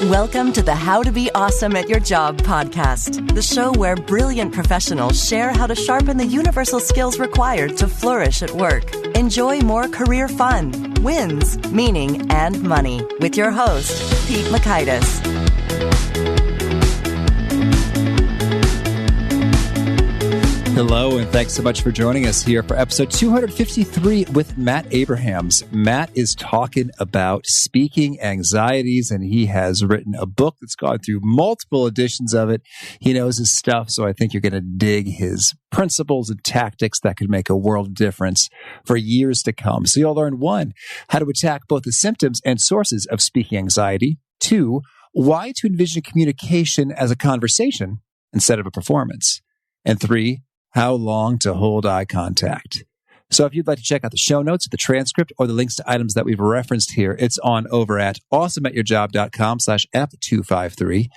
Welcome to the How to Be Awesome at Your Job podcast, the show where brilliant professionals share how to sharpen the universal skills required to flourish at work. Enjoy more career fun, wins, meaning, and money with your host, Pete Makaitis. Hello, and thanks so much for joining us here for episode 253 with Matt Abrahams. Matt is talking about speaking anxieties, and he has written a book that's gone through multiple editions of it. He knows his stuff, so I think you're going to dig his principles and tactics that could make a world of difference for years to come. So you'll learn 1, how to attack both the symptoms and sources of speaking anxiety. 2, why to envision communication as a conversation instead of a performance. And 3, how long to hold eye contact. So if you'd like to check out the show notes, the transcript, or the links to items that we've referenced here, it's on over at awesomeatyourjob.com/F253.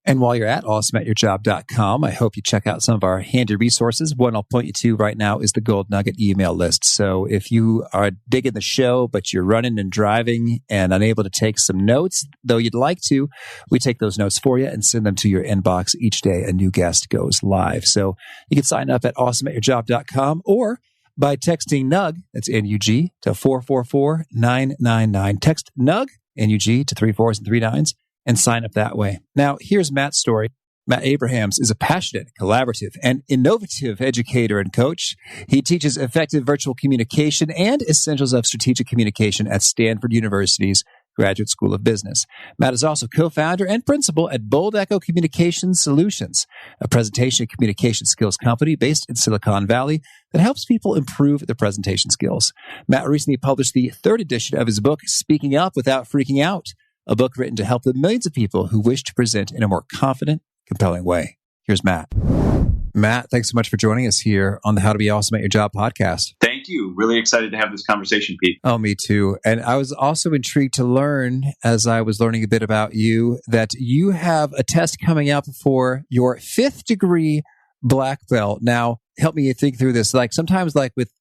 And while you're at awesomeatyourjob.com, I hope you check out some of our handy resources. One I'll point you to right now is the Gold Nugget email list. So if you are digging the show, but you're running and driving and unable to take some notes, though you'd like to, we take those notes for you and send them to your inbox each day a new guest goes live. So you can sign up at awesomeatyourjob.com or by texting NUG, that's N-U-G, to 444-999. Text NUG, N-U-G, to 3 4s and 3 9s, and sign up that way. Now, here's Matt's story. Matt Abrahams is a passionate, collaborative, and innovative educator and coach. He teaches effective virtual communication and essentials of strategic communication at Stanford University's Graduate School of Business. Matt is also co-founder and principal at Bold Echo Communication Solutions, a presentation and communication skills company based in Silicon Valley that helps people improve their presentation skills. Matt recently published the 3rd edition of his book, Speaking Up Without Freaking Out, a book written to help the millions of people who wish to present in a more confident, compelling way. Here's Matt. Matt, thanks so much for joining us here on the How to Be Awesome at Your Job podcast. Thank you. Really excited to have this conversation, Pete. Oh, me too. And I was also intrigued to learn, as I was learning a bit about you, that you have a test coming up for your 5th degree black belt. Now, help me think through this. Like sometimes like with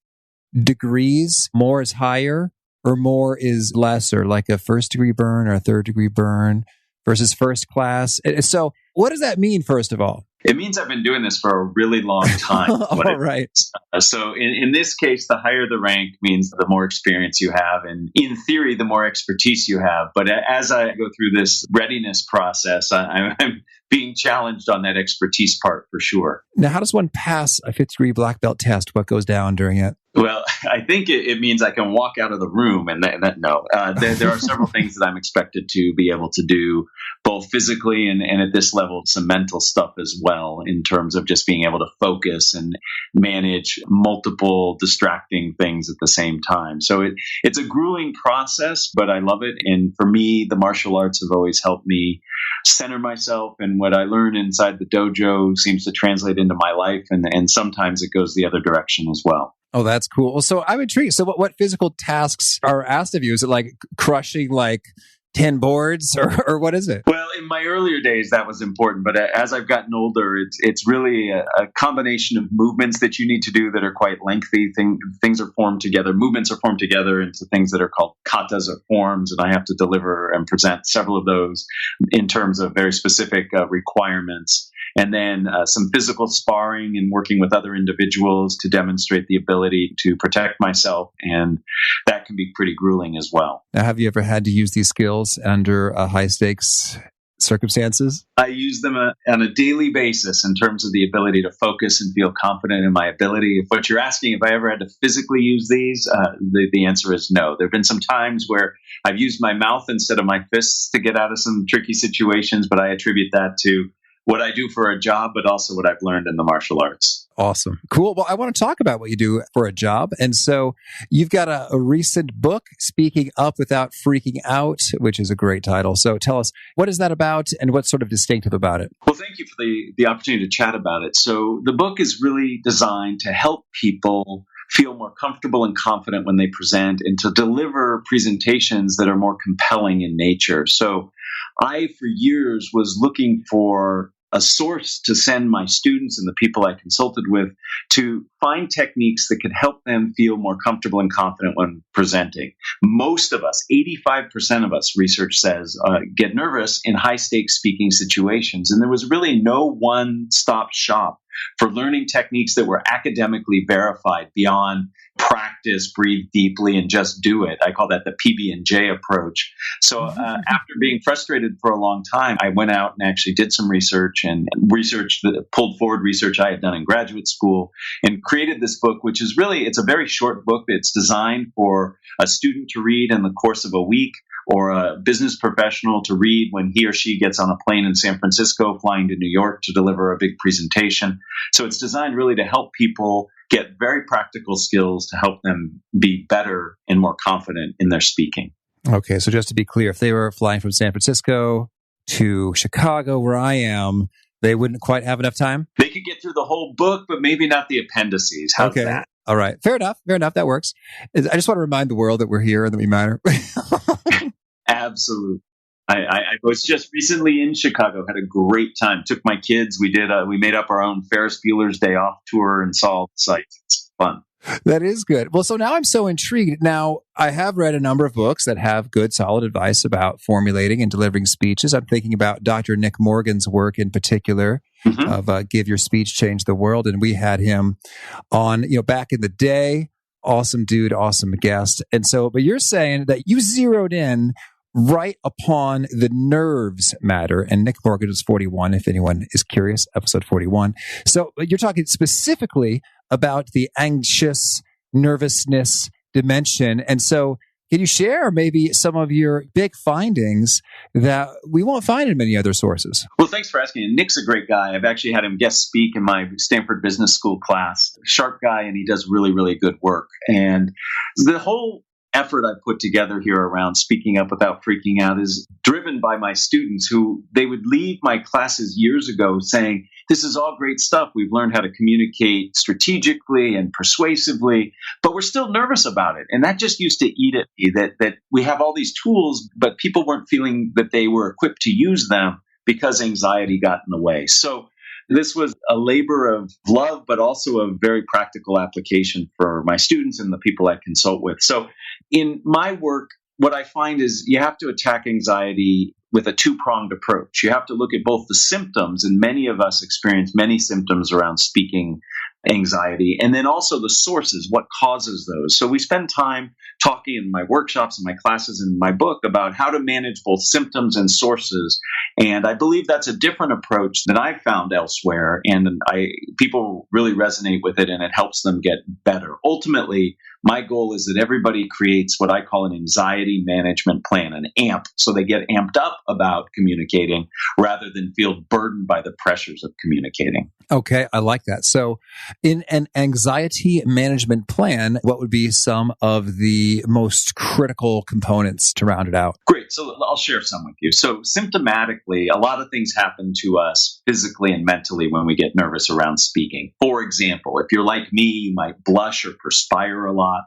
degrees, more is higher or more is lesser, like a 1st degree burn or a 3rd degree burn versus first class. So what does that mean, first of all? It means I've been doing this for a really long time. All right. So in this case, the higher the rank means the more experience you have. And in theory, the more expertise you have. But as I go through this readiness process, I'm being challenged on that expertise part for sure. Now, how does one pass a 5th degree black belt test? What goes down during it? Well, I think it means I can walk out of the room and no. There are several things that I'm expected to be able to do, both physically and at this level, some mental stuff as well, in terms of just being able to focus and manage multiple distracting things at the same time. So it's a grueling process, but I love it. And for me, the martial arts have always helped me center myself, and what I learn inside the dojo seems to translate into my life, and sometimes it goes the other direction as well. Oh, that's cool. So I'm intrigued. So what physical tasks are asked of you? Is it like crushing like 10 boards or what is it? Well, in my earlier days, that was important. But as I've gotten older, it's really a combination of movements that you need to do that are quite lengthy. Things are formed together. Movements are formed together into things that are called katas or forms. And I have to deliver and present several of those in terms of very specific requirements. And then some physical sparring and working with other individuals to demonstrate the ability to protect myself. And that can be pretty grueling as well. Now, have you ever had to use these skills under high stakes circumstances? I use them on a daily basis in terms of the ability to focus and feel confident in my ability. If what you're asking, if I ever had to physically use these, the answer is no. There have been some times where I've used my mouth instead of my fists to get out of some tricky situations, but I attribute that to what I do for a job, but also what I've learned in the martial arts. Awesome. Cool. Well, I want to talk about what you do for a job. And so you've got a recent book, Speaking Up Without Freaking Out, which is a great title. So tell us, what is that about and what's sort of distinctive about it? Well, thank you for the opportunity to chat about it. So the book is really designed to help people feel more comfortable and confident when they present and to deliver presentations that are more compelling in nature. So I, for years, was looking for a source to send my students and the people I consulted with to find techniques that could help them feel more comfortable and confident when presenting. Most of us, 85% of us, research says, get nervous in high-stakes speaking situations. And there was really no one-stop shop for learning techniques that were academically verified beyond practice, breathe deeply, and just do it. I call that the PB&J approach. So after being frustrated for a long time, I went out and actually did some research and pulled forward research I had done in graduate school and created this book, which is really, it's a very short book. It's designed for a student to read in the course of a week, or a business professional to read when he or she gets on a plane in San Francisco flying to New York to deliver a big presentation. So it's designed really to help people get very practical skills to help them be better and more confident in their speaking. Okay, so just to be clear, if they were flying from San Francisco to Chicago, where I am, they wouldn't quite have enough time? They could get through the whole book, but maybe not the appendices. How's that? All right. Fair enough. That works. I just want to remind the world that we're here and that we matter. Absolutely. I was just recently in Chicago, had a great time. Took my kids. We made up our own Ferris Bueller's Day Off tour and saw all the sights. It's fun. That is good. Well, so now I'm so intrigued. Now, I have read a number of books that have good, solid advice about formulating and delivering speeches. I'm thinking about Dr. Nick Morgan's work in particular of Give Your Speech, Change the World. And we had him on, back in the day. Awesome dude, awesome guest. And so, but you're saying that you zeroed in right upon the nerves matter. And Nick Morgan was 41, if anyone is curious, episode 41. So you're talking specifically about the anxious nervousness dimension. And so can you share maybe some of your big findings that we won't find in many other sources? Well, thanks for asking. Nick's a great guy. I've actually had him guest speak in my Stanford Business School class. Sharp guy, and he does really, really good work. And the whole effort I put together here around speaking up without freaking out is driven by my students who they would leave my classes years ago saying, this is all great stuff. We've learned how to communicate strategically and persuasively, but we're still nervous about it. And that just used to eat at me that we have all these tools, but people weren't feeling that they were equipped to use them because anxiety got in the way. So this was a labor of love, but also a very practical application for my students and the people I consult with. So in my work, what I find is you have to attack anxiety with a two-pronged approach. You have to look at both the symptoms, and many of us experience many symptoms around speaking anxiety, and then also the sources, what causes those. So we spend time talking in my workshops and my classes and my book about how to manage both symptoms and sources. And I believe that's a different approach than I've found elsewhere. And people really resonate with it, and it helps them get better. Ultimately, my goal is that everybody creates what I call an anxiety management plan, an AMP, so they get amped up about communicating rather than feel burdened by the pressures of communicating. Okay, I like that. So in an anxiety management plan, what would be some of the most critical components to round it out? Great. So I'll share some with you. So symptomatically, a lot of things happen to us physically and mentally when we get nervous around speaking. For example, if you're like me, you might blush or perspire a lot.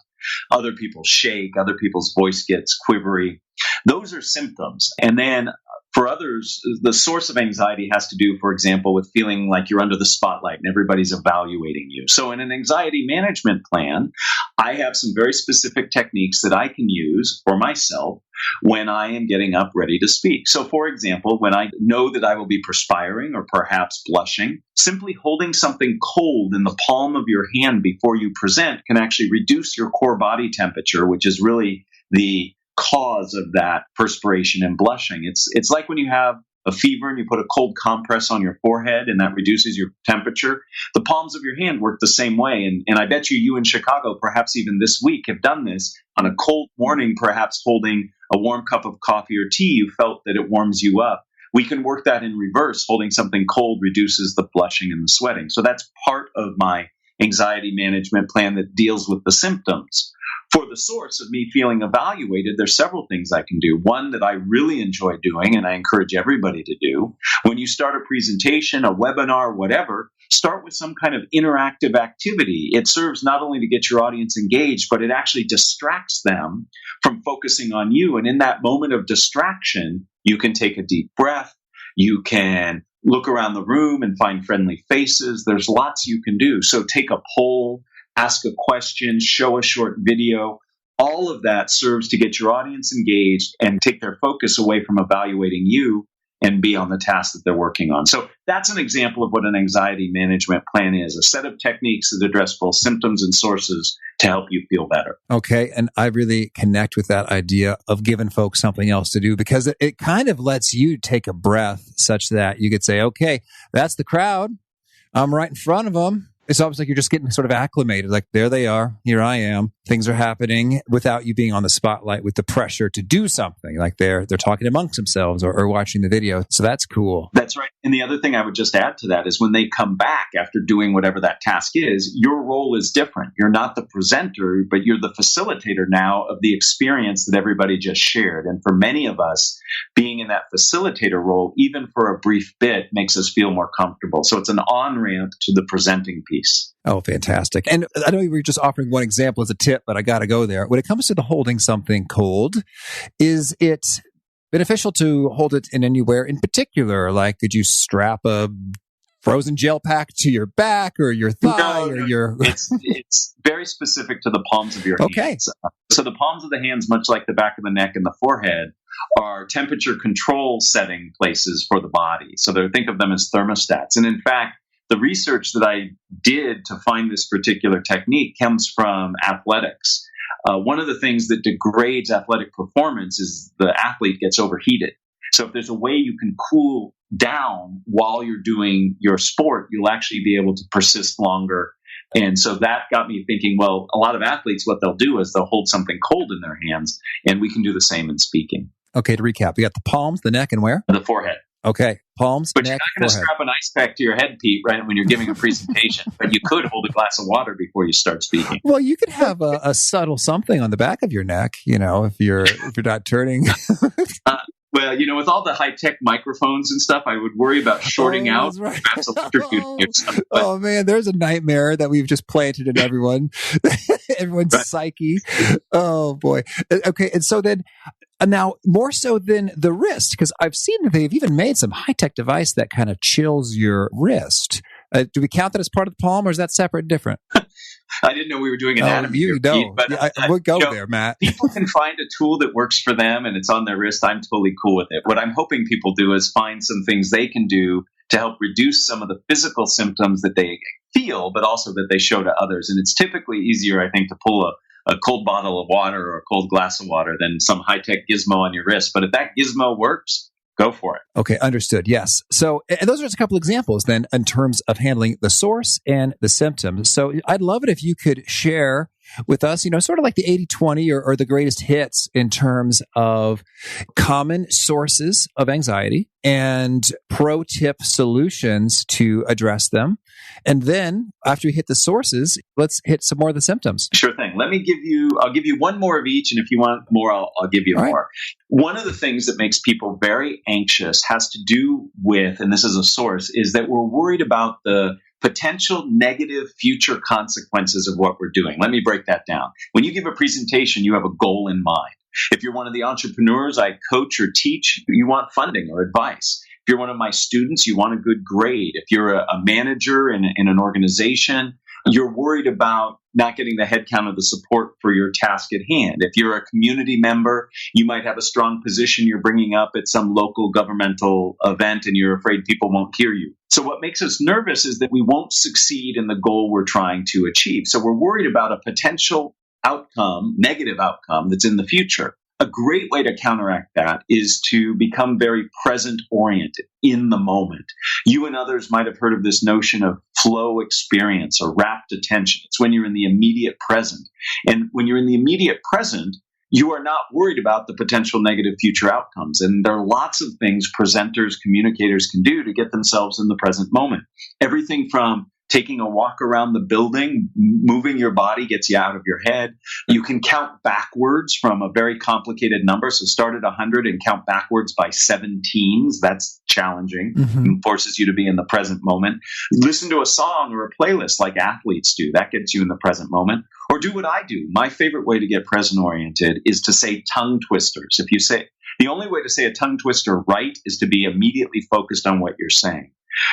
Other people shake. Other people's voice gets quivery. Those are symptoms. And then for others, the source of anxiety has to do, for example, with feeling like you're under the spotlight and everybody's evaluating you. So in an anxiety management plan, I have some very specific techniques that I can use for myself when I am getting up ready to speak. So for example, when I know that I will be perspiring or perhaps blushing, simply holding something cold in the palm of your hand before you present can actually reduce your core body temperature, which is really the cause of that perspiration and blushing. It's like when you have a fever and you put a cold compress on your forehead and that reduces your temperature. The palms of your hand work the same way. And I bet you in Chicago, perhaps even this week, have done this on a cold morning, perhaps holding a warm cup of coffee or tea. You felt that it warms you up. We can work that in reverse. Holding something cold reduces the blushing and the sweating. So that's part of my anxiety management plan that deals with the symptoms. For the source of me feeling evaluated, there's several things I can do. One that I really enjoy doing, and I encourage everybody to do, when you start a presentation, a webinar, whatever, start with some kind of interactive activity. It serves not only to get your audience engaged, but it actually distracts them from focusing on you. And in that moment of distraction, you can take a deep breath. You can look around the room and find friendly faces. There's lots you can do. So take a poll, ask a question, show a short video. All of that serves to get your audience engaged and take their focus away from evaluating you and be on the task that they're working on. So that's an example of what an anxiety management plan is, a set of techniques that address both symptoms and sources to help you feel better. Okay. And I really connect with that idea of giving folks something else to do, because it kind of lets you take a breath such that you could say, okay, that's the crowd. I'm right in front of them. It's almost like you're just getting sort of acclimated. Like, there they are. Here I am. Things are happening without you being on the spotlight with the pressure to do something. Like they're talking amongst themselves or watching the video. So that's cool. That's right. And the other thing I would just add to that is when they come back after doing whatever that task is, your role is different. You're not the presenter, but you're the facilitator now of the experience that everybody just shared. And for many of us, being in that facilitator role, even for a brief bit, makes us feel more comfortable. So it's an on-ramp to the presenting piece. Oh, fantastic. And I know you were just offering one example as a tip, but I got to go there. When it comes to the holding something cold, is it beneficial to hold it in anywhere in particular? Like, could you strap a frozen gel pack to your back or your thigh or your... It's very specific to the palms of your hands. Okay. So the palms of the hands, much like the back of the neck and the forehead, are temperature control setting places for the body. So think of them as thermostats. And in fact, the research that I did to find this particular technique comes from athletics. One of the things that degrades athletic performance is the athlete gets overheated. So if there's a way you can cool down while you're doing your sport, you'll actually be able to persist longer. And so that got me thinking, well, a lot of athletes, what they'll do is they'll hold something cold in their hands, and we can do the same in speaking. Okay, to recap, we got the palms, the neck, and where? The forehead. Okay, palms, but neck, you're not going to strap an ice pack to your head, Pete, right, when you're giving a presentation. But you could hold a glass of water before you start speaking. Well, you could have a subtle something on the back of your neck, if you're not turning. Well, with all the high-tech microphones and stuff, I would worry about shorting out. Right. Perhaps electrocuting yourself. Oh, man, there's a nightmare that we've just planted in everyone's right. Psyche. Oh, boy. Okay, and so then... Now, more so than the wrist, because I've seen that they've even made some high-tech device that kind of chills your wrist. Do we count that as part of the palm, or is that separate and different? I didn't know we were doing anatomy. You know. But we'll go there, Matt. People can find a tool that works for them, and it's on their wrist. I'm totally cool with it. What I'm hoping people do is find some things they can do to help reduce some of the physical symptoms that they feel, but also that they show to others. And it's typically easier, I think, to pull a cold bottle of water or a cold glass of water than some high-tech gizmo on your wrist. But if that gizmo works, go for it. Okay, understood. Yes. So, and those are just a couple examples then in terms of handling the source and the symptoms. So I'd love it if you could share with us, sort of like the 80-20 or the greatest hits in terms of common sources of anxiety and pro tip solutions to address them. And then after we hit the sources, let's hit some more of the symptoms. Sure thing. I'll give you one more of each. And if you want more, I'll give you more. One of the things that makes people very anxious has to do with, and this is a source, is that we're worried about the potential negative future consequences of what we're doing. Let me break that down. When you give a presentation, you have a goal in mind. If you're one of the entrepreneurs I coach or teach, you want funding or advice. If you're one of my students, you want a good grade. If you're a manager in an organization, you're worried about not getting the headcount or the support for your task at hand. If you're a community member, you might have a strong position you're bringing up at some local governmental event and you're afraid people won't hear you. So what makes us nervous is that we won't succeed in the goal we're trying to achieve. So we're worried about a potential outcome, negative outcome that's in the future. A great way to counteract that is to become very present-oriented in the moment. You and others might have heard of this notion of flow experience or rapt attention. It's when you're in the immediate present. And when you're in the immediate present, you are not worried about the potential negative future outcomes. And there are lots of things presenters, communicators can do to get themselves in the present moment. Everything from Taking a walk around the building, moving your body gets you out of your head. You can count backwards from a very complicated number. So start at 100 and count backwards by 17s. That's challenging. It forces you to be in the present moment. Listen to a song or a playlist like athletes do. That gets you in the present moment. Or do what I do. My favorite way to get present oriented is to say tongue twisters. If you say, the only way to say a tongue twister right is to be immediately focused on what you're saying.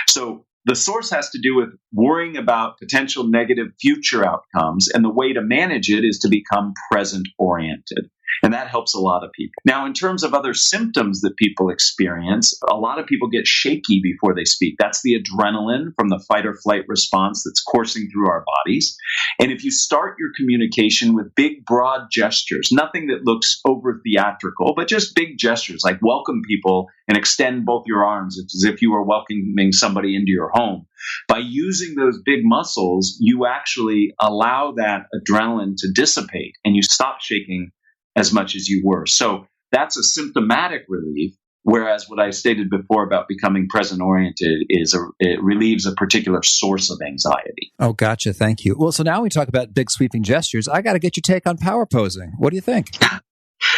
So the source has to do with worrying about potential negative future outcomes, and the way to manage it is to become present-oriented. And that helps a lot of people. Now, in terms of other symptoms that people experience, a lot of people get shaky before they speak. That's the adrenaline from the fight or flight response that's coursing through our bodies. And if you start your communication with big, broad gestures, nothing that looks over theatrical, but just big gestures like welcome people and extend both your arms as if you were welcoming somebody into your home. By using those big muscles, you actually allow that adrenaline to dissipate and you stop shaking as much as you were. So that's a symptomatic relief, whereas what I stated before about becoming present-oriented is it relieves a particular source of anxiety. Oh, gotcha. Thank you. Well, so now we talk about big sweeping gestures. I got to get your take on power posing. What do you think?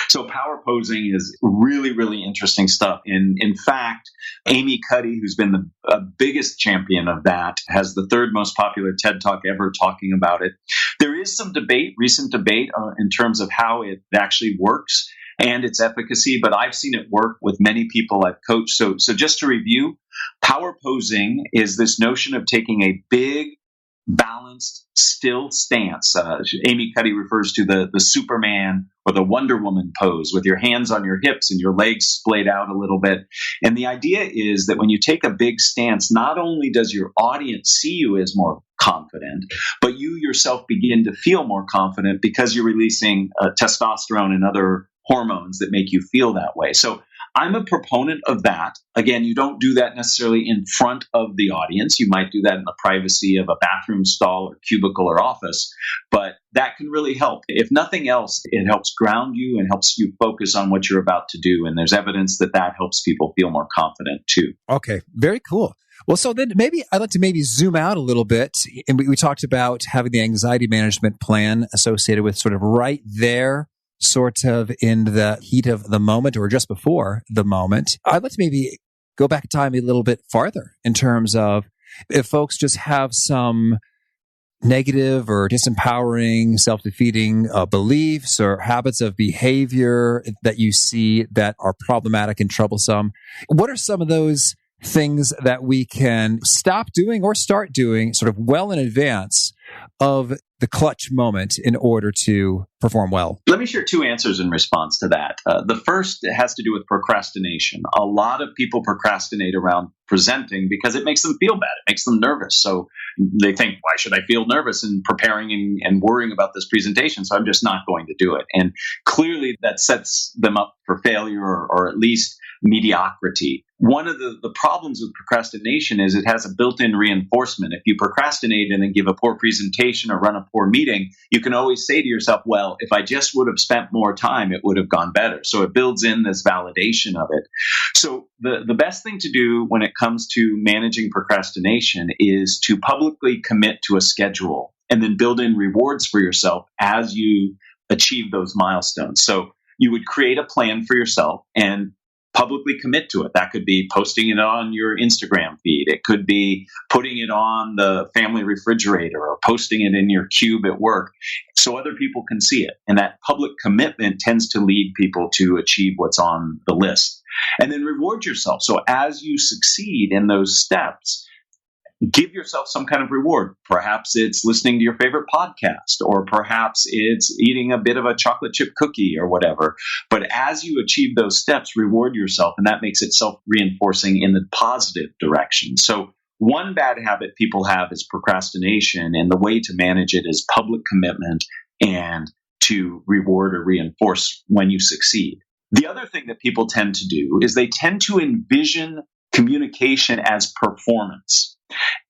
So power posing is really, really interesting stuff. In fact, Amy Cuddy, who's been the biggest champion of that, has the third most popular TED Talk ever talking about it. There is some recent debate in terms of how it actually works and its efficacy, but I've seen it work with many people I've coached. So just to review, power posing is this notion of taking a big, balanced, still stance. Amy Cuddy refers to the Superman or the Wonder Woman pose with your hands on your hips and your legs splayed out a little bit. And the idea is that when you take a big stance, not only does your audience see you as more confident, but you yourself begin to feel more confident because you're releasing testosterone and other hormones that make you feel that way. So I'm a proponent of that. Again, you don't do that necessarily in front of the audience. You might do that in the privacy of a bathroom stall or cubicle or office, but that can really help. If nothing else, it helps ground you and helps you focus on what you're about to do. And there's evidence that that helps people feel more confident too. Okay, very cool. Well, so then maybe I'd like to zoom out a little bit. And we talked about having the anxiety management plan associated with sort of right there, sort of in the heat of the moment or just before the moment. I'd like to maybe go back in time a little bit farther in terms of if folks just have some negative or disempowering, self-defeating beliefs or habits of behavior that you see that are problematic and troublesome. What are some of those things that we can stop doing or start doing sort of well in advance of the clutch moment in order to perform well? Let me share two answers in response to that. The first has to do with procrastination. A lot of people procrastinate around presenting because it makes them feel bad. It makes them nervous. So they think, why should I feel nervous in preparing and worrying about this presentation? So I'm just not going to do it. And clearly that sets them up for failure or at least mediocrity. One of the problems with procrastination is it has a built-in reinforcement. If you procrastinate and then give a poor presentation or run a poor meeting, you can always say to yourself, well, if I just would have spent more time, it would have gone better. So it builds in this validation of it. So the best thing to do when it comes to managing procrastination is to publicly commit to a schedule and then build in rewards for yourself as you achieve those milestones. So you would create a plan for yourself and publicly commit to it. That could be posting it on your Instagram feed. It could be putting it on the family refrigerator or posting it in your cube at work so other people can see it. And that public commitment tends to lead people to achieve what's on the list. And then reward yourself. So as you succeed in those steps, give yourself some kind of reward. Perhaps it's listening to your favorite podcast, or perhaps it's eating a bit of a chocolate chip cookie or whatever. But as you achieve those steps, reward yourself, and that makes it self-reinforcing in the positive direction. So one bad habit people have is procrastination, and the way to manage it is public commitment and to reward or reinforce when you succeed. The other thing that people tend to do is they tend to envision communication as performance.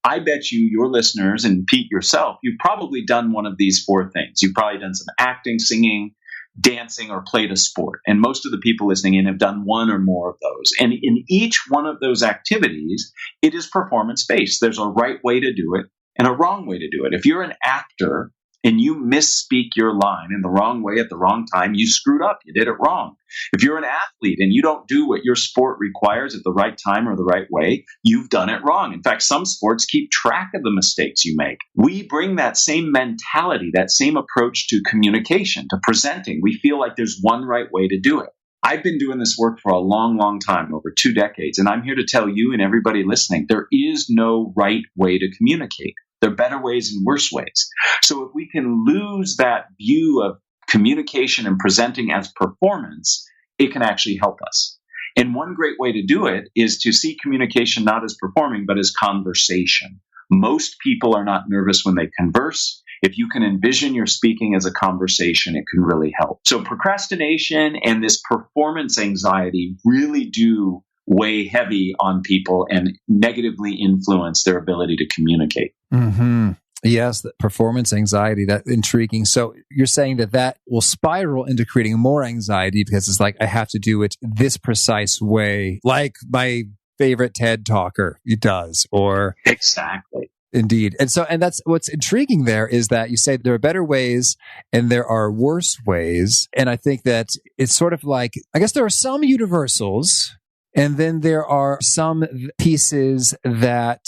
I bet you, your listeners, and Pete yourself, you've probably done one of these four things. You've probably done some acting, singing, dancing, or played a sport. And most of the people listening in have done one or more of those. And in each one of those activities, it is performance-based. There's a right way to do it and a wrong way to do it. If you're an actor and you misspeak your line in the wrong way at the wrong time, you screwed up. You did it wrong. If you're an athlete and you don't do what your sport requires at the right time or the right way, you've done it wrong. In fact, some sports keep track of the mistakes you make. We bring that same mentality, that same approach to communication, to presenting. We feel like there's one right way to do it. I've been doing this work for a long, long time, over 2 decades, and I'm here to tell you and everybody listening, there is no right way to communicate. There are better ways and worse ways. So if we can lose that view of communication and presenting as performance, it can actually help us. And one great way to do it is to see communication not as performing, but as conversation. Most people are not nervous when they converse. If you can envision your speaking as a conversation, it can really help. So procrastination and this performance anxiety really do weigh heavy on people and negatively influence their ability to communicate. Mm-hmm. Yes, the performance anxiety, that's intriguing. So you're saying that will spiral into creating more anxiety because it's like, I have to do it this precise way, like my favorite TED talker does, or... Exactly. Indeed. And that's what's intriguing there is that you say there are better ways and there are worse ways. And I think that it's sort of like, I guess there are some universals and then there are some pieces that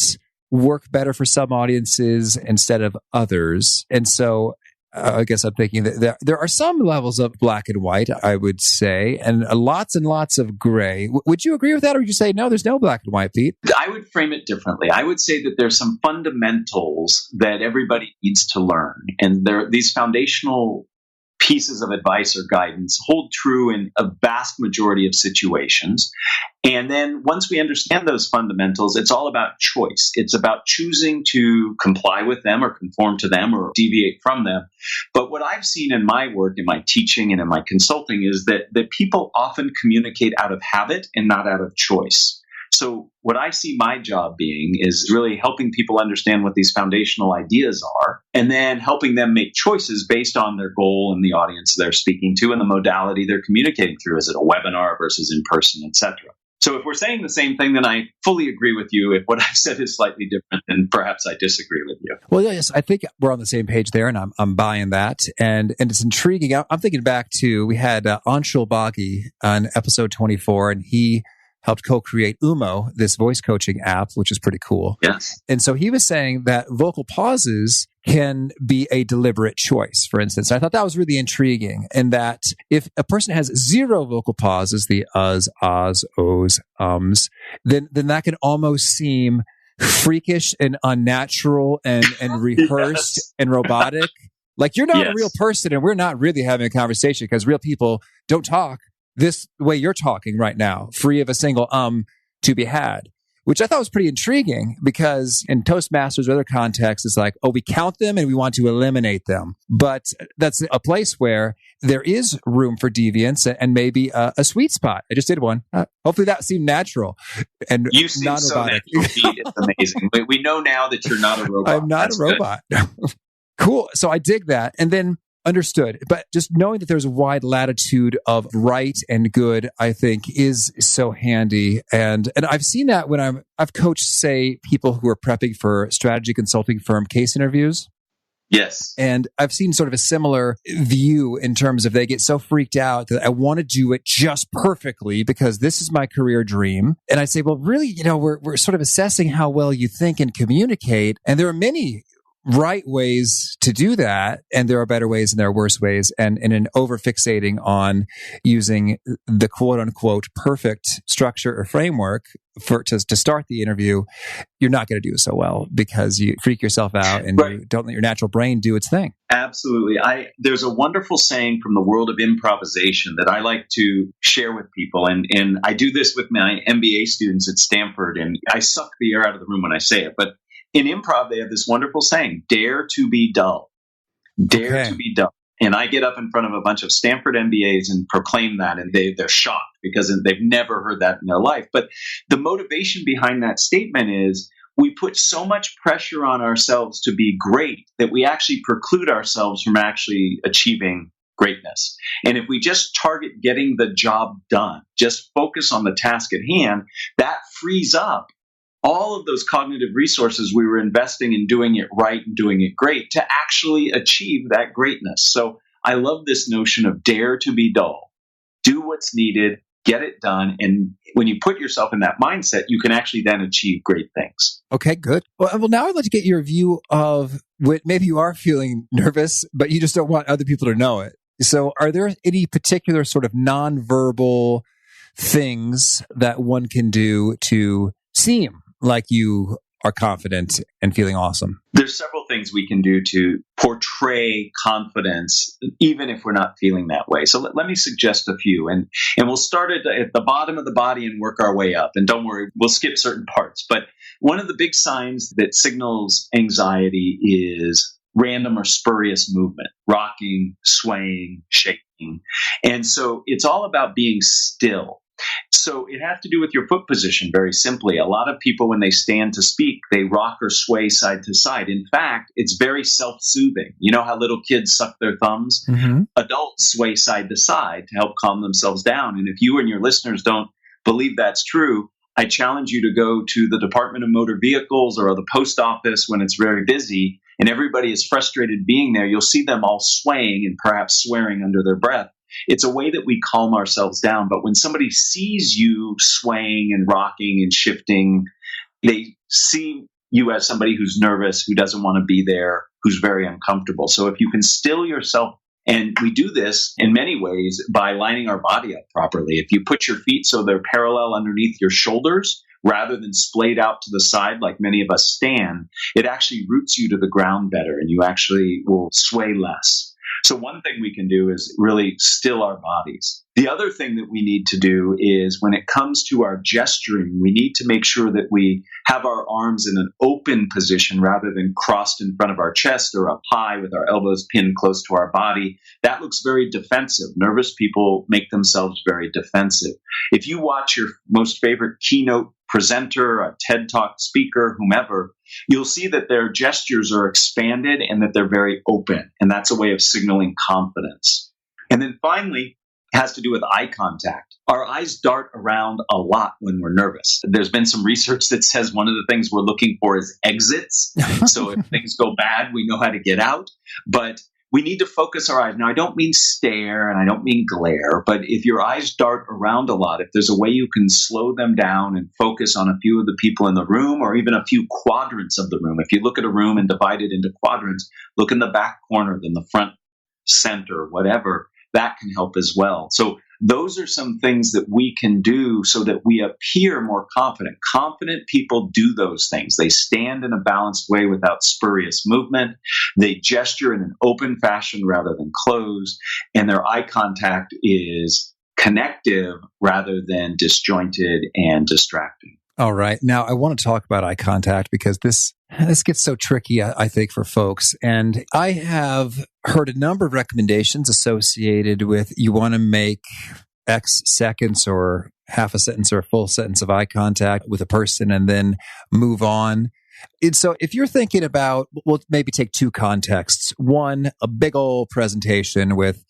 work better for some audiences instead of others. And so I guess I'm thinking that there are some levels of black and white, I would say, and lots of gray. Would you agree with that? Or would you say, no, there's no black and white, Pete? I would frame it differently. I would say that there's some fundamentals that everybody needs to learn. And these foundational pieces of advice or guidance hold true in a vast majority of situations. And then once we understand those fundamentals, it's all about choice. It's about choosing to comply with them or conform to them or deviate from them. But what I've seen in my work, in my teaching and in my consulting is that people often communicate out of habit and not out of choice. So what I see my job being is really helping people understand what these foundational ideas are and then helping them make choices based on their goal and the audience they're speaking to and the modality they're communicating through. Is it a webinar versus in person, etc. So if we're saying the same thing, then I fully agree with you. If what I've said is slightly different, then perhaps I disagree with you. Well, yes, I think we're on the same page there, and I'm buying that. And it's intriguing. I'm thinking back to, we had Anshul Baggi on episode 24, and he helped co-create Umo, this voice coaching app, which is pretty cool. Yes. And so he was saying that vocal pauses can be a deliberate choice, for instance. I thought that was really intriguing, and that if a person has 0 vocal pauses, the uhs, ahs, ohs, then that can almost seem freakish and unnatural and rehearsed Yes. and robotic. Like, you're not Yes. a real person and we're not really having a conversation, because real people don't talk this way you're talking right now, free of a single to be had, which I thought was pretty intriguing, because in Toastmasters or other contexts, it's like, oh, we count them and we want to eliminate them. But that's a place where there is room for deviance and maybe a sweet spot. I just did one. Hopefully that seemed natural and You seem not so robotic. natural, Pete. It's amazing. We know now that you're not a robot. I'm not That's a robot. Cool. So I dig that. And then understood. But just knowing that there's a wide latitude of right and good, I think is so handy. And I've seen that when I've coached, say, people who are prepping for strategy consulting firm case interviews. Yes. And I've seen sort of a similar view in terms of they get so freaked out that I want to do it just perfectly because this is my career dream. And I say, well, really, we're sort of assessing how well you think and communicate. And there are many right ways to do that, and there are better ways and there are worse ways. And in over fixating on using the quote unquote perfect structure or framework to start the interview, you're not going to do so well because you freak yourself out and you don't let your natural brain do its thing. Absolutely. There's a wonderful saying from the world of improvisation that I like to share with people. And I do this with my MBA students at Stanford, and I suck the air out of the room when I say it. But in improv, they have this wonderful saying, dare to be dull. Dare to be dull. And I get up in front of a bunch of Stanford MBAs and proclaim that, and they're shocked because they've never heard that in their life. But the motivation behind that statement is we put so much pressure on ourselves to be great that we actually preclude ourselves from actually achieving greatness. And if we just target getting the job done, just focus on the task at hand, that frees up all of those cognitive resources we were investing in doing it right and doing it great to actually achieve that greatness. So I love this notion of dare to be dull, do what's needed, get it done. And when you put yourself in that mindset, you can actually then achieve great things. Okay, good. Well, now I'd like to get your view of what maybe you are feeling nervous, but you just don't want other people to know it. So are there any particular sort of nonverbal things that one can do to seem like you are confident and feeling awesome? There's several things we can do to portray confidence, even if we're not feeling that way. So let me suggest a few, and we'll start at the bottom of the body and work our way up. And don't worry, we'll skip certain parts. But one of the big signs that signals anxiety is random or spurious movement, rocking, swaying, shaking. And so it's all about being still. So it has to do with your foot position, very simply. A lot of people, when they stand to speak, they rock or sway side to side. In fact, it's very self-soothing. You know how little kids suck their thumbs? Mm-hmm. Adults sway side to side to help calm themselves down. And if you and your listeners don't believe that's true, I challenge you to go to the Department of Motor Vehicles or the post office when it's very busy and everybody is frustrated being there. You'll see them all swaying and perhaps swearing under their breath. It's a way that we calm ourselves down. But when somebody sees you swaying and rocking and shifting, they see you as somebody who's nervous, who doesn't want to be there, who's very uncomfortable. So if you can still yourself, and we do this in many ways by lining our body up properly. If you put your feet so they're parallel underneath your shoulders, rather than splayed out to the side like many of us stand, it actually roots you to the ground better and you actually will sway less. So one thing we can do is really still our bodies. The other thing that we need to do is when it comes to our gesturing, we need to make sure that we have our arms in an open position rather than crossed in front of our chest or up high with our elbows pinned close to our body. That looks very defensive. Nervous people make themselves very defensive. If you watch your most favorite keynote presenter, a TED Talk speaker, whomever, you'll see that their gestures are expanded and that they're very open. And that's a way of signaling confidence. And then finally, it has to do with eye contact. Our eyes dart around a lot when we're nervous. There's been some research that says one of the things we're looking for is exits. So if things go bad, we know how to get out. But we need to focus our eyes. Now, I don't mean stare and I don't mean glare, but if your eyes dart around a lot, if there's a way you can slow them down and focus on a few of the people in the room or even a few quadrants of the room. If you look at a room and divide it into quadrants, look in the back corner, then the front, center, whatever, that can help as well. So those are some things that we can do so that we appear more confident. Confident people do those things. They stand in a balanced way without spurious movement. They gesture in an open fashion rather than closed. And their eye contact is connective rather than disjointed and distracting. All right. Now, I want to talk about eye contact because this gets so tricky, I think, for folks. And I have heard a number of recommendations associated with you want to make X seconds or half a sentence or a full sentence of eye contact with a person and then move on. And so if you're thinking about, we'll maybe take two contexts. One, a big old presentation with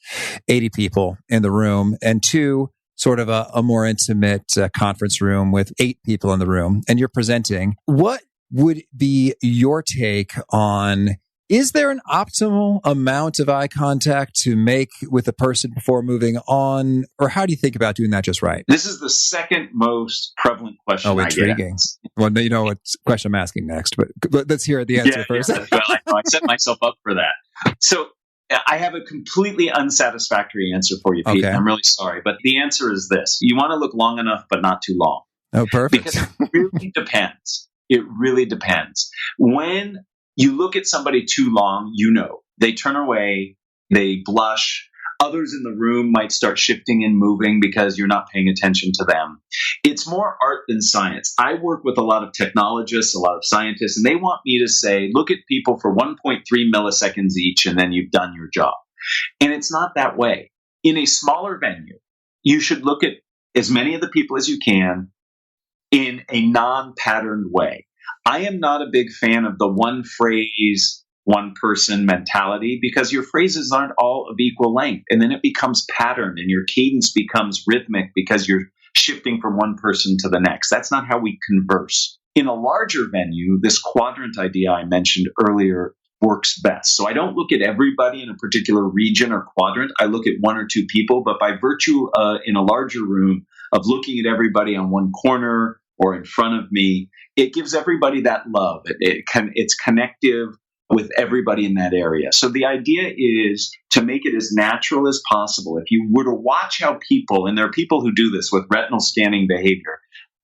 80 people in the room, and two, sort of a more intimate conference room with 8 people in the room, and you're presenting. What would be your take on, is there an optimal amount of eye contact to make with a person before moving on? Or how do you think about doing that just right? This is the second most prevalent question I get. Oh, intriguing. Well, you know what question I'm asking next, but let's hear the answer first. Yeah, well, I set myself up for that. So I have a completely unsatisfactory answer for you, Pete. Okay. I'm really sorry. But the answer is this. You want to look long enough, but not too long. Oh, perfect. Because it really depends. It really depends. When you look at somebody too long, you know, they turn away, they blush. Others in the room might start shifting and moving because you're not paying attention to them. It's more art than science. I work with a lot of technologists, a lot of scientists, and they want me to say, look at people for 1.3 milliseconds each, and then you've done your job. And it's not that way. In a smaller venue, you should look at as many of the people as you can in a non-patterned way. I am not a big fan of the one phrase, one person mentality, because your phrases aren't all of equal length. And then it becomes patterned and your cadence becomes rhythmic because you're shifting from one person to the next. That's not how we converse. In a larger venue, this quadrant idea I mentioned earlier works best. So I don't look at everybody in a particular region or quadrant. I look at one or two people, but by virtue in a larger room of looking at everybody on one corner or in front of me, it gives everybody that love. It's connective with everybody in that area. So the idea is to make it as natural as possible. If you were to watch how people, and there are people who do this with retinal scanning behavior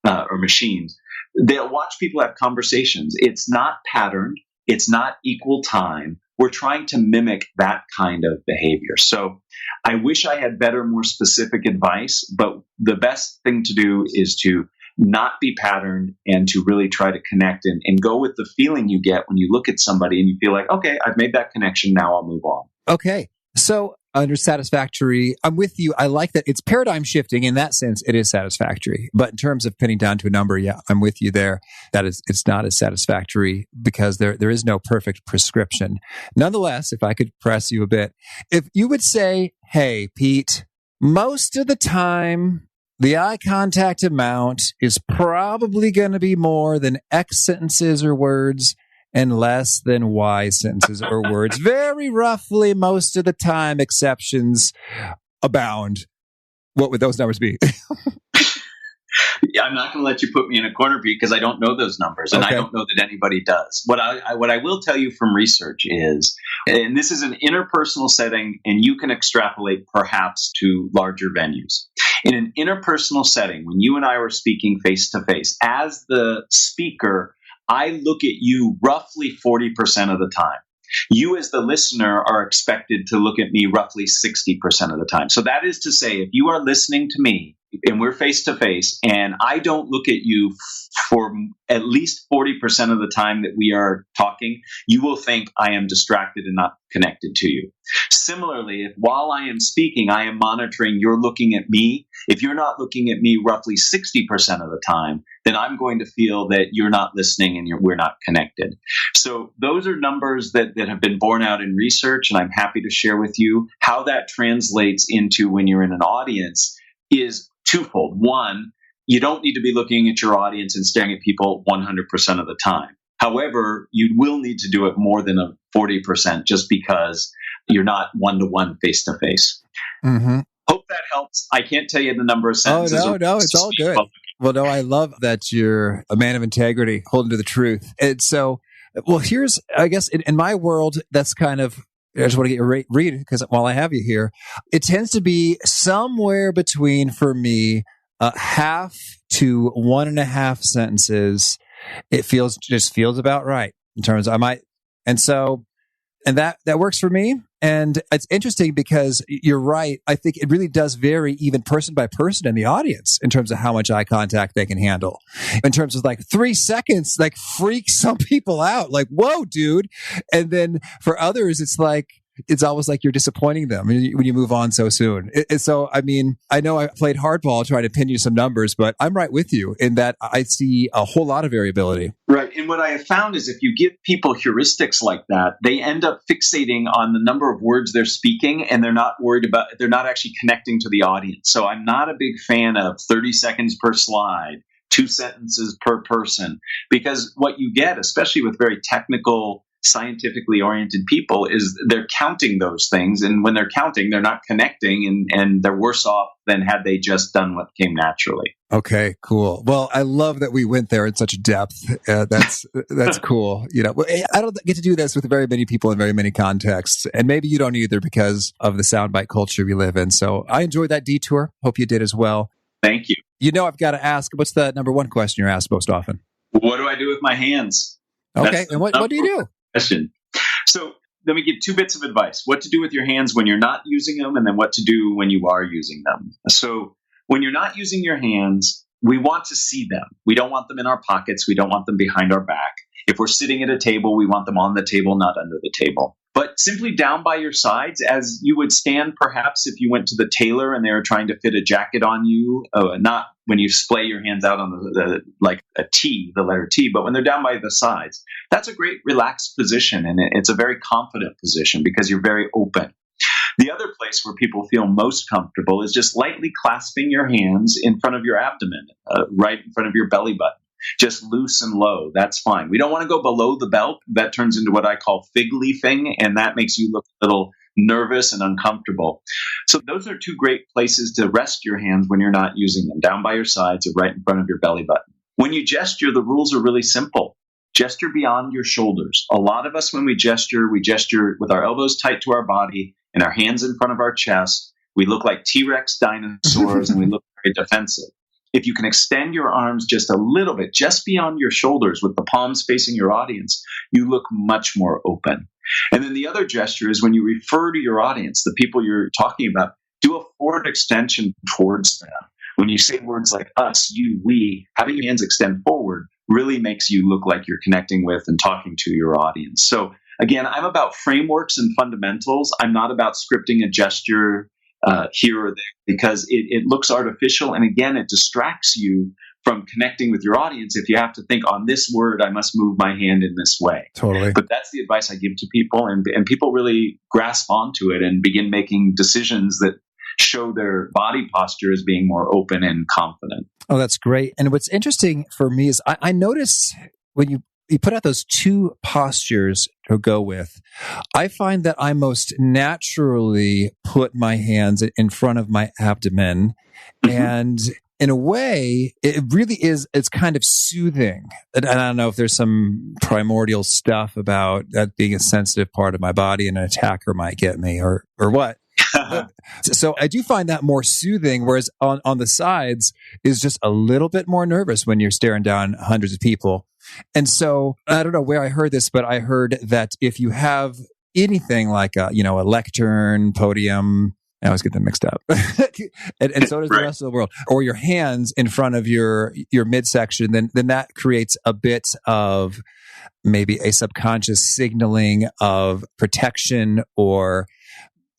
or machines, they'll watch people have conversations. It's not patterned. It's not equal time. We're trying to mimic that kind of behavior. So I wish I had better, more specific advice, but the best thing to do is to not be patterned and to really try to connect and go with the feeling you get when you look at somebody and you feel like, okay, I've made that connection. Now I'll move on. Okay. So under satisfactory, I'm with you. I like that it's paradigm shifting. In that sense, it is satisfactory. But in terms of pinning down to a number, yeah, I'm with you there. It's not as satisfactory because there is no perfect prescription. Nonetheless, if I could press you a bit, if you would say, hey, Pete, most of the time, the eye contact amount is probably going to be more than X sentences or words and less than Y sentences or words. Very roughly, most of the time, exceptions abound. What would those numbers be? Yeah, I'm not going to let you put me in a corner, Pete, because I don't know those numbers, and Okay. I don't know that anybody does. What I will tell you from research is, and this is an interpersonal setting, and you can extrapolate perhaps to larger venues. In an interpersonal setting, when you and I were speaking face to face, as the speaker, I look at you roughly 40% of the time. You as the listener are expected to look at me roughly 60% of the time. So that is to say, if you are listening to me and we're face to face and I don't look at you for at least 40% of the time that we are talking, you will think I am distracted and not connected to you. Similarly, if while I am speaking, I am monitoring, you're looking at me. If you're not looking at me roughly 60% of the time, then I'm going to feel that you're not listening and we're not connected. So those are numbers that have been borne out in research, and I'm happy to share with you how that translates into when you're in an audience is twofold. One, you don't need to be looking at your audience and staring at people 100% of the time. However, you will need to do it more than a 40% just because you're not one-to-one face-to-face. Mm-hmm. Hope that helps. I can't tell you the number of sentences. Oh, no, it's all good. Well, no, I love that you're a man of integrity, holding to the truth. And so, well, here's, I guess, in my world, that's kind of, I just want to get your read because while I have you here, it tends to be somewhere between, for me, half to 1.5 sentences. It just feels about right in terms of and that works for me. And it's interesting because you're right. I think it really does vary even person by person in the audience in terms of how much eye contact they can handle. In terms of like 3 seconds, like freaks some people out. Like, whoa, dude. And then for others, it's almost like you're disappointing them when you move on so soon. So, I mean, I know I played hardball trying to pin you some numbers, but I'm right with you in that I see a whole lot of variability. Right. And what I have found is if you give people heuristics like that, they end up fixating on the number of words they're speaking, and they're not actually connecting to the audience. So I'm not a big fan of 30 seconds per slide, 2 sentences per person, because what you get, especially with very technical, scientifically oriented people, is they're counting those things, and when they're counting, they're not connecting, and they're worse off than had they just done what came naturally. Okay, cool. Well, I love that we went there in such depth. That's cool. You know, I don't get to do this with very many people in very many contexts, and maybe you don't either because of the soundbite culture we live in. So I enjoyed that detour. Hope you did as well. Thank you. You know, I've got to ask, what's the number one question you're asked most often? What do I do with my hands? Okay, and what do you do? Question. So let me give 2 bits of advice: what to do with your hands when you're not using them, and then what to do when you are using them. So when you're not using your hands, we want to see them. We don't want them in our pockets. We don't want them behind our back. If we're sitting at a table, we want them on the table, not under the table. But simply down by your sides, as you would stand perhaps if you went to the tailor and they were trying to fit a jacket on you, not when you splay your hands out on the like a T, the letter T, but when they're down by the sides. That's a great relaxed position, and it's a very confident position because you're very open. The other place where people feel most comfortable is just lightly clasping your hands in front of your abdomen, right in front of your belly button. just loose and low. That's fine. We don't want to go below the belt. That turns into what I call fig leafing, and that makes you look a little nervous and uncomfortable. So those are two great places to rest your hands when you're not using them, down by your sides or right in front of your belly button. When you gesture, the rules are really simple. Gesture beyond your shoulders. A lot of us, when we gesture with our elbows tight to our body and our hands in front of our chest. We look like T-Rex dinosaurs and we look very defensive. If you can extend your arms just a little bit, just beyond your shoulders with the palms facing your audience, you look much more open. And then the other gesture is when you refer to your audience, the people you're talking about, do a forward extension towards them. When you say words like us, you, we, having your hands extend forward really makes you look like you're connecting with and talking to your audience. So again, I'm about frameworks and fundamentals. I'm not about scripting a gesture here or there because it looks artificial. And again, it distracts you from connecting with your audience if you have to think on this word, I must move my hand in this way. Totally. But that's the advice I give to people. And people really grasp onto it and begin making decisions that show their body posture as being more open and confident. Oh, that's great. And what's interesting for me is I notice when you put out those two postures to go with, I find that I most naturally put my hands in front of my abdomen. Mm-hmm. And in a way, it really is, it's kind of soothing. And I don't know if there's some primordial stuff about that being a sensitive part of my body and an attacker might get me or what. So I do find that more soothing, whereas on the sides is just a little bit more nervous when you're staring down hundreds of people. And so I don't know where I heard this, but I heard that if you have anything like a lectern, podium, I always get them mixed up, and so does the rest of the world, or your hands in front of your midsection, then that creates a bit of maybe a subconscious signaling of protection, or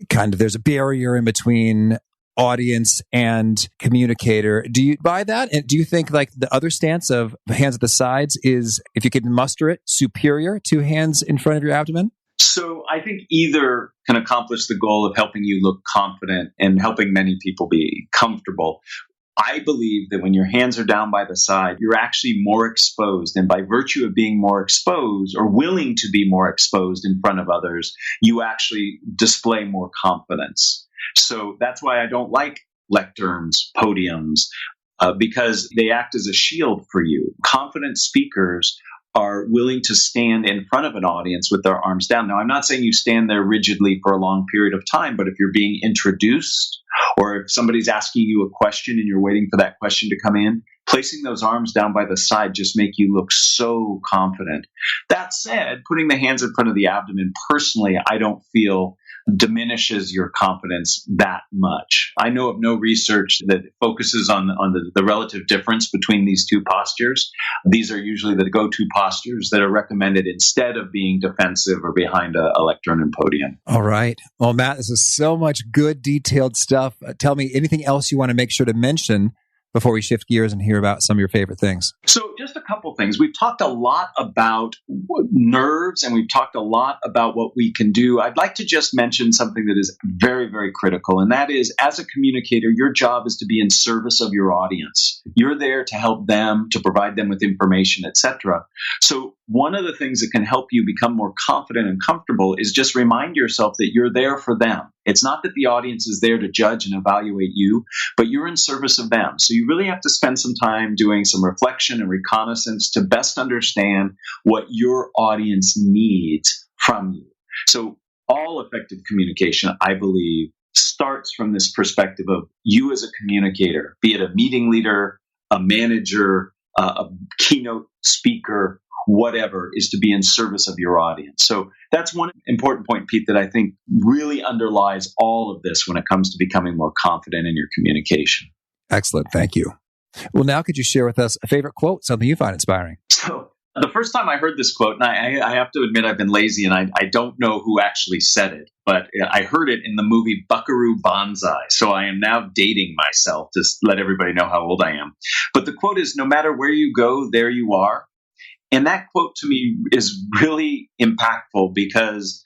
kind of there's a barrier in between audience and communicator. Do you buy that? And do you think like the other stance of hands at the sides is, if you can muster it, superior to hands in front of your abdomen? So I think either can accomplish the goal of helping you look confident and helping many people be comfortable. I believe that when your hands are down by the side, you're actually more exposed. And by virtue of being more exposed or willing to be more exposed in front of others, you actually display more confidence. So that's why I don't like lecterns, podiums, because they act as a shield for you. Confident speakers are willing to stand in front of an audience with their arms down. Now, I'm not saying you stand there rigidly for a long period of time, but if you're being introduced or if somebody's asking you a question and you're waiting for that question to come in, placing those arms down by the side just make you look so confident. That said, putting the hands in front of the abdomen, personally, I don't feel diminishes your confidence that much. I know of no research that focuses on the relative difference between these two postures. These are usually the go-to postures that are recommended instead of being defensive or behind a lectern and podium. All right. Well, Matt, this is so much good, detailed stuff. Tell me anything else you want to make sure to mention before we shift gears and hear about some of your favorite things. So just a couple things. We've talked a lot about nerves and we've talked a lot about what we can do. I'd like to just mention something that is very, very critical. And that is, as a communicator, your job is to be in service of your audience. You're there to help them, to provide them with information, etc. So one of the things that can help you become more confident and comfortable is just remind yourself that you're there for them. It's not that the audience is there to judge and evaluate you, but you're in service of them. So you really have to spend some time doing some reflection and reconnaissance to best understand what your audience needs from you. So all effective communication, I believe, starts from this perspective of you as a communicator, be it a meeting leader, a manager, a keynote speaker, whatever, is to be in service of your audience. So that's one important point, Pete, that I think really underlies all of this when it comes to becoming more confident in your communication. Excellent. Thank you. Well, now could you share with us a favorite quote, something you find inspiring? So the first time I heard this quote, and I have to admit I've been lazy and I don't know who actually said it, but I heard it in the movie Buckaroo Banzai. So I am now dating myself to let everybody know how old I am. But the quote is, "No matter where you go, there you are." And that quote to me is really impactful because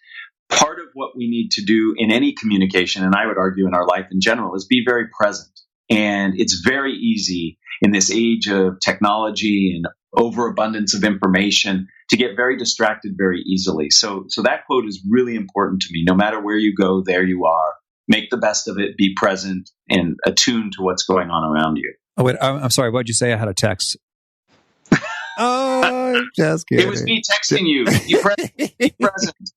part of what we need to do in any communication, and I would argue in our life in general, is be very present. And it's very easy in this age of technology and overabundance of information to get very distracted very easily. So that quote is really important to me. No matter where you go, there you are. Make the best of it, be present, and attuned to what's going on around you. Oh, wait, I'm sorry. What did you say? I had a text. Oh, just kidding. It was me texting you. Be present. Be present.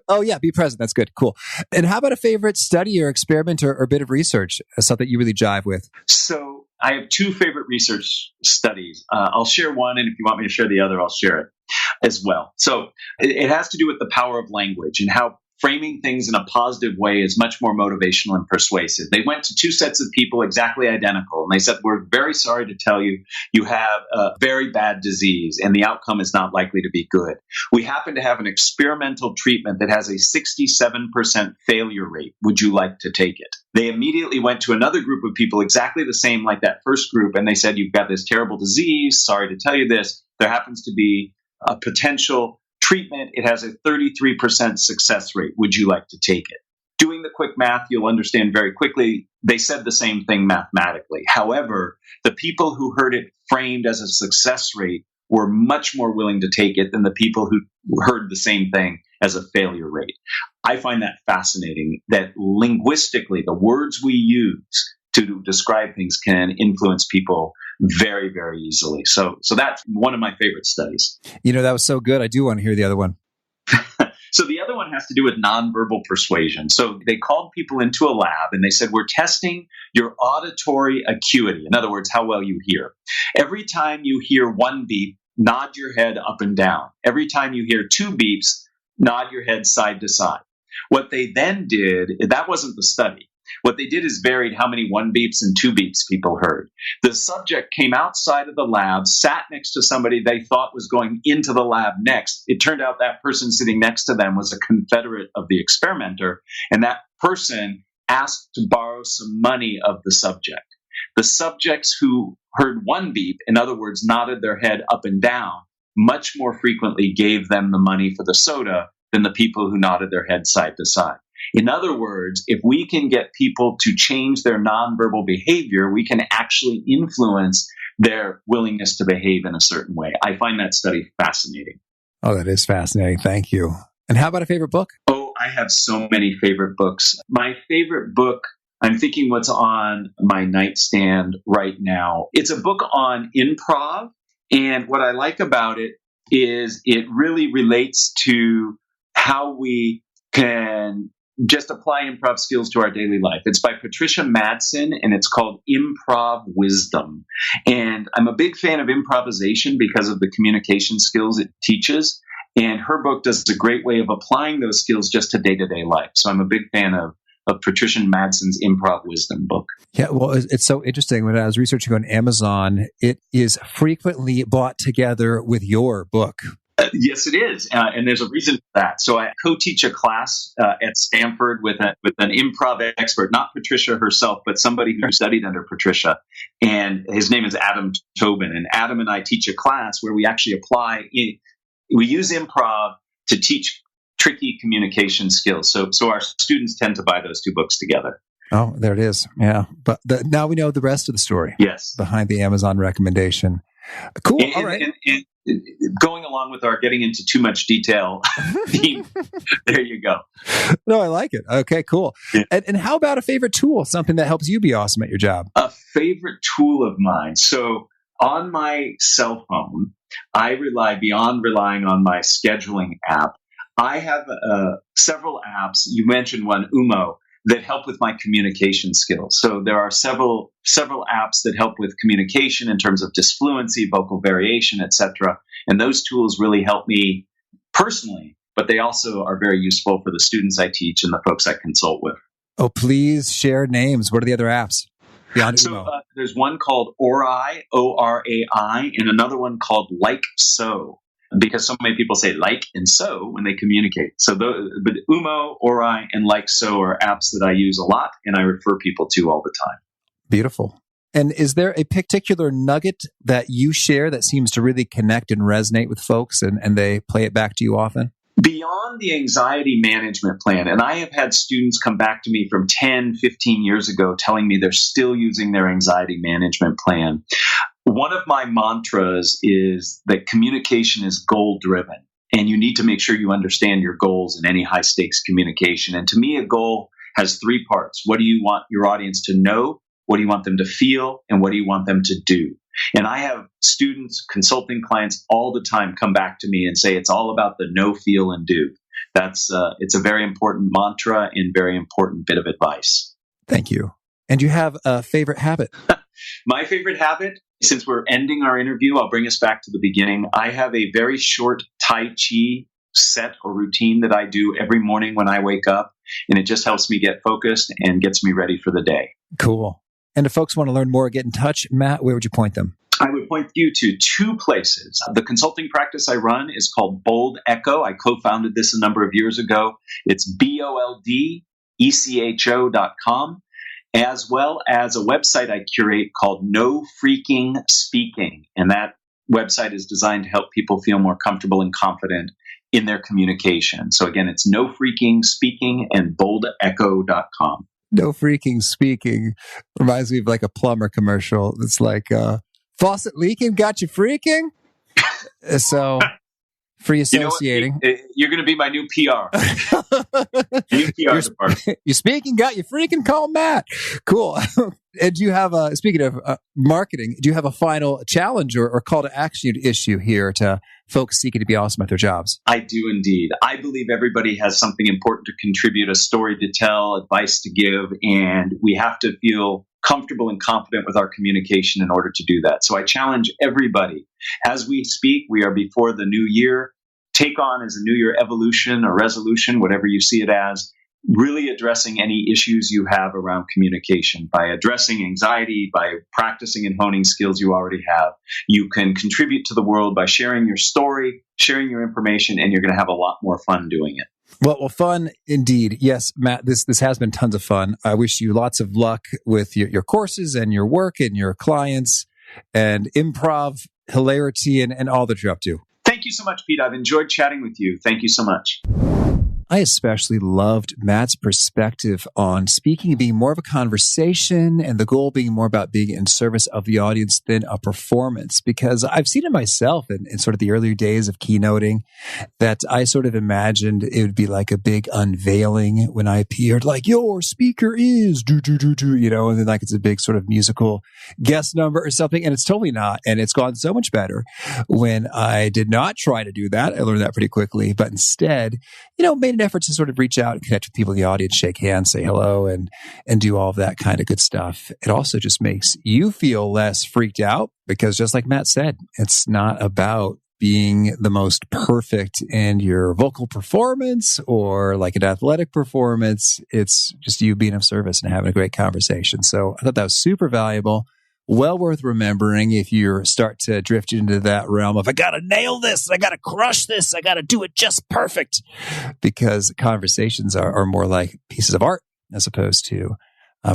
Oh, yeah. Be present. That's good. Cool. And how about a favorite study or experiment or bit of research? Something you really jive with? So I have two favorite research studies. I'll share one, and if you want me to share the other, I'll share it as well. So it has to do with the power of language and how framing things in a positive way is much more motivational and persuasive. They went to two sets of people exactly identical, and they said, we're very sorry to tell you, you have a very bad disease, and the outcome is not likely to be good. We happen to have an experimental treatment that has a 67% failure rate. Would you like to take it? They immediately went to another group of people exactly the same like that first group, and they said, you've got this terrible disease. Sorry to tell you this. There happens to be a potential treatment. It has a 33% success rate. Would you like to take it? Doing the quick math, you'll understand very quickly, they said the same thing mathematically. However, the people who heard it framed as a success rate were much more willing to take it than the people who heard the same thing as a failure rate. I find that fascinating, that linguistically, the words we use to describe things can influence people very, very easily. So that's one of my favorite studies. That was so good. I do want to hear the other one. So the other one has to do with nonverbal persuasion. So they called people into a lab and they said, we're testing your auditory acuity. In other words, how well you hear. Every time you hear one beep, nod your head up and down. Every time you hear two beeps, nod your head side to side. What they then did, that wasn't the study. What they did is varied how many one beeps and two beeps people heard. The subject came outside of the lab, sat next to somebody they thought was going into the lab next. It turned out that person sitting next to them was a confederate of the experimenter, and that person asked to borrow some money of the subject. The subjects who heard one beep, in other words, nodded their head up and down, much more frequently gave them the money for the soda than the people who nodded their head side to side. In other words, if we can get people to change their nonverbal behavior, we can actually influence their willingness to behave in a certain way. I find that study fascinating. Oh, that is fascinating. Thank you. And how about a favorite book? Oh, I have so many favorite books. My favorite book, I'm thinking what's on my nightstand right now. It's a book on improv. And what I like about it is it really relates to how we can just apply improv skills to our daily life. It's by Patricia Madsen, and it's called Improv Wisdom. And I'm a big fan of improvisation because of the communication skills it teaches. And her book does a great way of applying those skills just to day-to-day life. So I'm a big fan of Patricia Madsen's Improv Wisdom book. Yeah, well, it's so interesting. When I was researching on Amazon, it is frequently bought together with your book. Yes, it is. And there's a reason for that. So I co-teach a class at Stanford with an improv expert, not Patricia herself, but somebody who studied under Patricia. And his name is Adam Tobin. And Adam and I teach a class where we actually we use improv to teach tricky communication skills. So our students tend to buy those two books together. Oh, there it is. Yeah. But now we know the rest of the story. Yes. Behind the Amazon recommendation. Cool. All right. And going along with our getting into too much detail theme, there you go. No, I like it. Okay, cool. Yeah. And how about a favorite tool, something that helps you be awesome at your job? A favorite tool of mine. So on my cell phone, I rely, beyond relying on my scheduling app, I have several apps. You mentioned one, Umo, that help with my communication skills. So there are several apps that help with communication in terms of disfluency, vocal variation, etc. And those tools really help me personally, but they also are very useful for the students I teach and the folks I consult with. Oh, please share names. What are the other apps beyond Umo? So there's one called Orai, O-R-A-I, and another one called Like So, because so many people say like and so when they communicate. So but Umo, Orai, and Like So are apps that I use a lot and I refer people to all the time. Beautiful. And is there a particular nugget that you share that seems to really connect and resonate with folks and they play it back to you often? Beyond the anxiety management plan, and I have had students come back to me from 10, 15 years ago telling me they're still using their anxiety management plan. One of my mantras is that communication is goal driven, and you need to make sure you understand your goals in any high stakes communication. And to me, a goal has three parts. What do you want your audience to know? What do you want them to feel? And what do you want them to do? And I have students, consulting clients all the time come back to me and say it's all about the know, feel, and do. It's a very important mantra and very important bit of advice. Thank you. And you have a favorite habit? My favorite habit, since we're ending our interview, I'll bring us back to the beginning. I have a very short Tai Chi set or routine that I do every morning when I wake up, and it just helps me get focused and gets me ready for the day. Cool. And if folks want to learn more, get in touch, Matt, where would you point them? I would point you to two places. The consulting practice I run is called Bold Echo. I co-founded this a number of years ago. It's BOLDECHO.com, as well as a website I curate called No Freaking Speaking. And that website is designed to help people feel more comfortable and confident in their communication. So again, it's No Freaking Speaking and boldecho.com. No Freaking Speaking reminds me of like a plumber commercial. It's like, faucet leaking, got you freaking? So, free associating. You're going to be my new PR. New PR department. You speaking, got you freaking, call Matt. Cool. And do you have speaking of marketing, do you have a final challenge or call to action issue here to folks seeking to be awesome at their jobs? I do indeed. I believe everybody has something important to contribute, a story to tell, advice to give, and we have to feel comfortable and confident with our communication in order to do that. So I challenge everybody. As we speak, we are before the new year. Take on as a new year evolution or resolution, whatever you see it as, really addressing any issues you have around communication. By addressing anxiety, by practicing and honing skills you already have, you can contribute to the world by sharing your story, sharing your information, and you're going to have a lot more fun doing it. Well, fun indeed. Yes, Matt, this has been tons of fun. I wish you lots of luck with your courses and your work and your clients and improv, hilarity, and all that you're up to. Thank you so much, Pete. I've enjoyed chatting with you. Thank you so much. I especially loved Matt's perspective on speaking being more of a conversation and the goal being more about being in service of the audience than a performance, because I've seen it myself in sort of the earlier days of keynoting that I sort of imagined it would be like a big unveiling when I appeared, like, your speaker is and then like it's a big sort of musical guest number or something. And it's totally not. And it's gone so much better when I did not try to do that. I learned that pretty quickly, but instead, made an effort to sort of reach out and connect with people in the audience, shake hands, say hello, and do all of that kind of good stuff. It also just makes you feel less freaked out because just like Matt said, it's not about being the most perfect in your vocal performance or like an athletic performance. It's just you being of service and having a great conversation. So I thought that was super valuable. Well worth remembering if you start to drift into that realm of, I got to nail this, I got to crush this, I got to do it just perfect. Because conversations are more like pieces of art as opposed to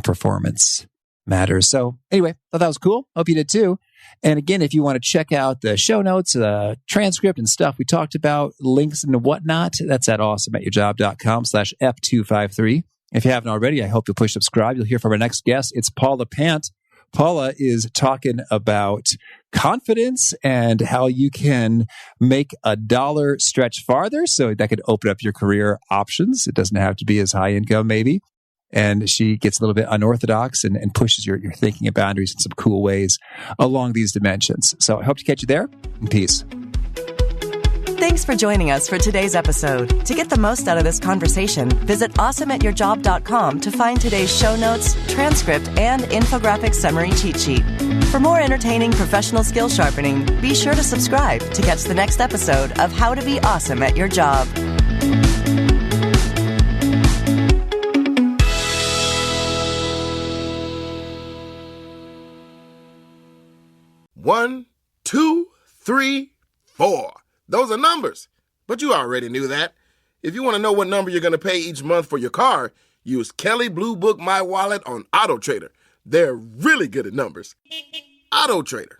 performance matters. So anyway, thought that was cool. Hope you did too. And again, if you want to check out the show notes, transcript and stuff we talked about, links and whatnot, that's at awesomeatyourjob.com/F253. If you haven't already, I hope you'll push subscribe. You'll hear from our next guest. It's Paula Pant. Paula is talking about confidence and how you can make $1 stretch farther. So that could open up your career options. It doesn't have to be as high income, maybe. And she gets a little bit unorthodox and pushes your thinking and boundaries in some cool ways along these dimensions. So I hope to catch you there. And peace. Thanks for joining us for today's episode. To get the most out of this conversation, visit awesomeatyourjob.com to find today's show notes, transcript, and infographic summary cheat sheet. For more entertaining professional skill sharpening, be sure to subscribe to catch the next episode of How to Be Awesome at Your Job. One, two, three, 4. Those are numbers, but you already knew that. If you want to know what number you're going to pay each month for your car, use Kelley Blue Book My Wallet on AutoTrader. They're really good at numbers. AutoTrader.